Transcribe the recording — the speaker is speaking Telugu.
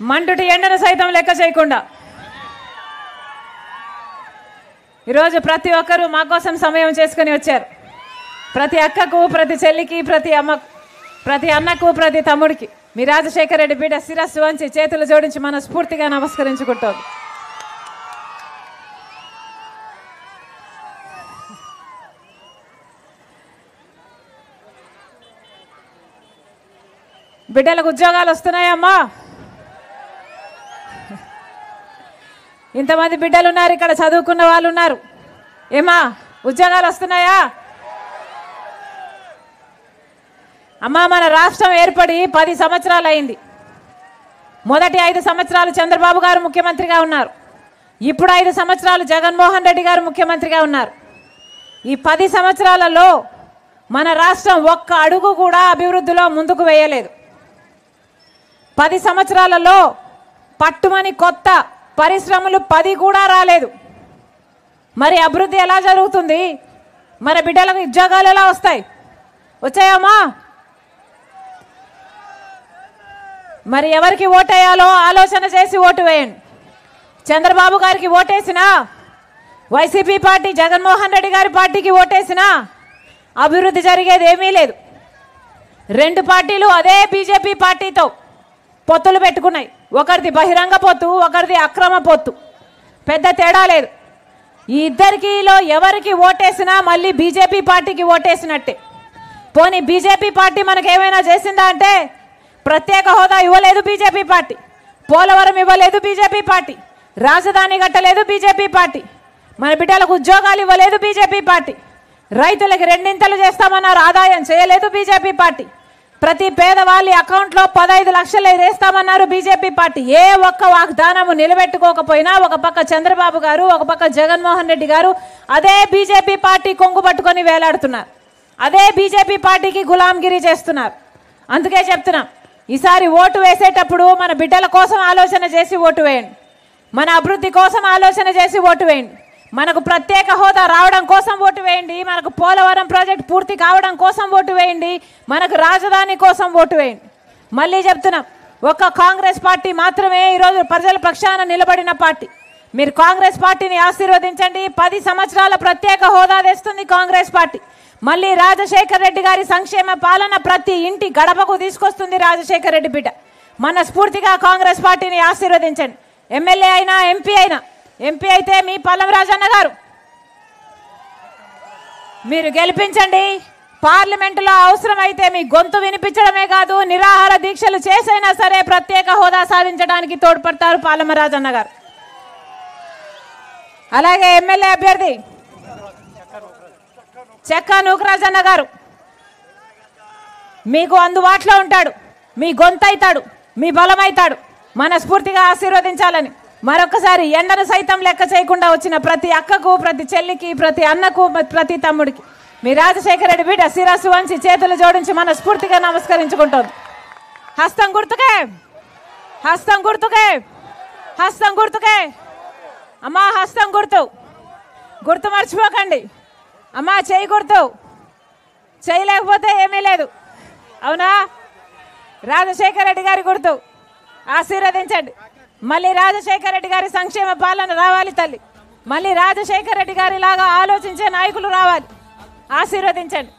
మండుటి ఎండను సైతం లెక్క చేయకుండా ఈరోజు ప్రతి ఒక్కరూ మా కోసం సమయం చేసుకుని వచ్చారు. ప్రతి అక్కకు, ప్రతి చెల్లికి, ప్రతి అమ్మకు, ప్రతి అన్నకు, ప్రతి తమ్ముడికి మీ రాజశేఖర రెడ్డి బిడ్డ శిరస్సు వంచి చేతులు జోడించి మనస్ఫూర్తిగా నమస్కరించుకుంటోంది. బిడ్డలకు ఉద్యోగాలు వస్తున్నాయమ్మా. ఇంతమంది బిడ్డలు ఉన్నారు, ఇక్కడ చదువుకున్న వాళ్ళు ఉన్నారు. ఏమా ఉద్యోగాలు వస్తున్నాయా అమ్మా? మన రాష్ట్రం ఏర్పడి 10 సంవత్సరాలు అయింది. మొదటి 5 సంవత్సరాలు చంద్రబాబు గారు ముఖ్యమంత్రిగా ఉన్నారు. ఇప్పుడు 5 సంవత్సరాలు జగన్మోహన్ రెడ్డి గారు ముఖ్యమంత్రిగా ఉన్నారు. ఈ 10 సంవత్సరాలలో మన రాష్ట్రం ఒక్క అడుగు కూడా అభివృద్ధిలో ముందుకు వేయలేదు. 10 సంవత్సరాలలో పట్టుమని కొత్త పరిశ్రమలు 10 కూడా రాలేదు. మరి అభివృద్ధి ఎలా జరుగుతుంది? మన బిడ్డలకు ఉద్యోగాలు ఎలా వస్తాయి? వచ్చాయమ్మా? మరి ఎవరికి ఓటేయాలో ఆలోచన చేసి ఓటు వేయండి. చంద్రబాబు గారికి ఓటేసినా, వైసీపీ పార్టీ జగన్మోహన్ రెడ్డి గారి పార్టీకి ఓటేసినా అభివృద్ధి జరిగేది ఏమీ లేదు. 2 పార్టీలు అదే బీజేపీ పార్టీతో పొత్తులు పెట్టుకున్నాయి. ఒకరిది బహిరంగ పొత్తు, ఒకరిది అక్రమ పొత్తు. పెద్ద తేడా లేదు. ఈ ఇద్దరికిలో ఎవరికి ఓటేసినా మళ్ళీ బీజేపీ పార్టీకి ఓటేసినట్టే. పోనీ బీజేపీ పార్టీ మనకు ఏమైనా చేసిందా అంటే, ప్రత్యేక హోదా ఇవ్వలేదు బీజేపీ పార్టీ, పోలవరం ఇవ్వలేదు బీజేపీ పార్టీ, రాజధాని కట్టలేదు బీజేపీ పార్టీ, మన బిడ్డలకు ఉద్యోగాలు ఇవ్వలేదు బీజేపీ పార్టీ, రైతులకి 2 చేస్తామన్నారు, ఆదాయం చేయలేదు బీజేపీ పార్టీ, ప్రతి పేదవాళ్ళ అకౌంట్లో 15 లక్షలు వేస్తామన్నారు బీజేపీ పార్టీ. ఏ ఒక్క వాగ్దానము నిలబెట్టుకోకపోయినా ఒక పక్క చంద్రబాబు గారు, ఒక పక్క జగన్మోహన్ రెడ్డి గారు అదే బీజేపీ పార్టీ కొంగు పట్టుకొని వేలాడుతున్నారు. అదే బీజేపీ పార్టీకి గులాంగిరి చేస్తున్నారు. అందుకే చెప్తున్నాం, ఈసారి ఓటు వేసేటప్పుడు మన బిడ్డల కోసం ఆలోచన చేసి ఓటు వేయండి. మన అభివృద్ధి కోసం ఆలోచన చేసి ఓటు వేయండి. మనకు ప్రత్యేక హోదా రావడం కోసం ఓటు వేయండి. మనకు పోలవరం ప్రాజెక్ట్ పూర్తి కావడం కోసం ఓటు వేయండి. మనకు రాజధాని కోసం ఓటు వేయండి. మళ్ళీ చెప్తున్నాం, ఒక్క కాంగ్రెస్ పార్టీ మాత్రమే ఈరోజు ప్రజల పక్షాన నిలబడిన పార్టీ. మీరు కాంగ్రెస్ పార్టీని ఆశీర్వదించండి. 10 సంవత్సరాల ప్రత్యేక హోదా తెస్తుంది కాంగ్రెస్ పార్టీ. మళ్ళీ రాజశేఖర రెడ్డి గారి సంక్షేమ పాలన ప్రతి ఇంటి గడపకు తీసుకొస్తుంది రాజశేఖర రెడ్డి బిడ్డ. మనస్ఫూర్తిగా కాంగ్రెస్ పార్టీని ఆశీర్వదించండి. ఎమ్మెల్యే అయినా, ఎంపీ అయినా, ఎంపీ అయితే మీ పల్లం రాజన్న గారు మీరు గెలిపించండి. పార్లమెంటులో అవసరమైతే మీ గొంతు వినిపించడమే కాదు, నిరాహార దీక్షలు చేసైనా సరే ప్రత్యేక హోదా సాధించడానికి తోడ్పడతారు పల్లం రాజన్న గారు. అలాగే ఎమ్మెల్యే అభ్యర్థి చెక్కా నూకరాజన్న గారు మీకు అందుబాటులో ఉంటాడు, మీ గొంతు అవుతాడు, మీ బలం అవుతాడు. మనస్ఫూర్తిగా ఆశీర్వదించాలని మరొకసారి ఎండను సైతం లెక్క చేయకుండా వచ్చిన ప్రతి అక్కకు, ప్రతి చెల్లికి, ప్రతి అన్నకు, ప్రతి తమ్ముడికి మీ రాజశేఖర రెడ్డి బిడ్డ శిరస్సు వంచి చేతులు జోడించి మనస్ఫూర్తిగా నమస్కరించుకుంటోంది. హస్తం గుర్తుకే, హస్తం గుర్తుకే, హస్తం గుర్తుకే. అమ్మా హస్తం గుర్తు, గుర్తు మర్చిపోకండి అమ్మా. చేయి గుర్తు, చేయలేకపోతే ఏమీ లేదు. అవునా? రాజశేఖర రెడ్డి గారి గుర్తు ఆశీర్వదించండి. మళ్ళీ రాజశేఖర రెడ్డి గారి సంక్షేమ పాలన రావాలి తల్లి. మళ్ళీ రాజశేఖర రెడ్డి గారి లాగా ఆలోచించే నాయకులు రావాలి. ఆశీర్వదించండి.